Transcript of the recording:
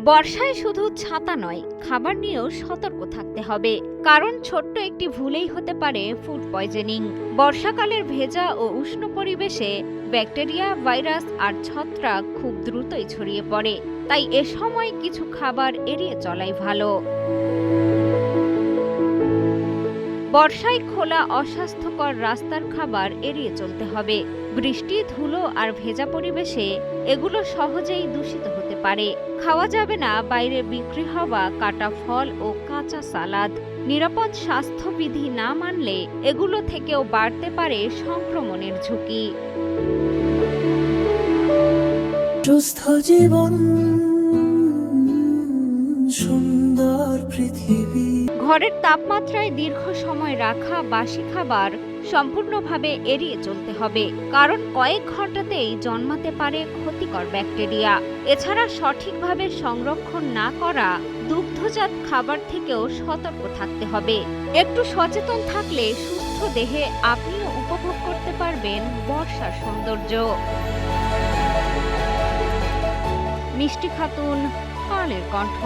বর্ষায় শুধু ছাতা নয়, খাবার নিয়েও সতর্ক থাকতে হবে, কারণ ছোট্ট একটি ভুলেই হতে পারে ফুড পয়জনিং। বর্ষাকালের ভেজা ও উষ্ণ পরিবেশে ব্যাকটেরিয়া, ভাইরাস আর ছত্রাক খুব দ্রুতই ছড়িয়ে পড়ে, তাই এ সময় কিছু খাবার এড়িয়ে চলাই ভালো। বর্ষায় খোলা অস্বাস্থ্যকর রাস্তার খাবার এড়িয়ে চলতে হবে। বৃষ্টি, ধুলো আর ভেজা পরিবেশে এগুলো সহজেই দূষিত হতে পারে। খাওয়া যাবে না বাইরে বিক্রি হওয়া কাটা ফল ও কাঁচা সালাদ। নিরাপদ স্বাস্থ্যবিধি না মানলে এগুলো থেকেও বাড়তে পারে সংক্রমণের ঝুঁকি। সুস্থ জীবন, সুন্দর পৃথিবী। ঘরের তাপমাত্রায় দীর্ঘ সময় রাখা বাসি খাবার সম্পূর্ণভাবে এড়িয়ে চলতে হবে, কারণ কয়েক ঘন্টাতেই জন্মাতে পারে ক্ষতিকর ব্যাকটেরিয়া। এছাড়া সঠিকভাবে সংরক্ষণ না করা দুগ্ধজাত খাবার থেকেও সতর্ক থাকতে হবে। একটু সচেতন থাকলে সুস্থ দেহে আপনিও উপভোগ করতে পারবেন বর্ষার সৌন্দর্য। মিষ্টি খাতুন, কালের কণ্ঠ।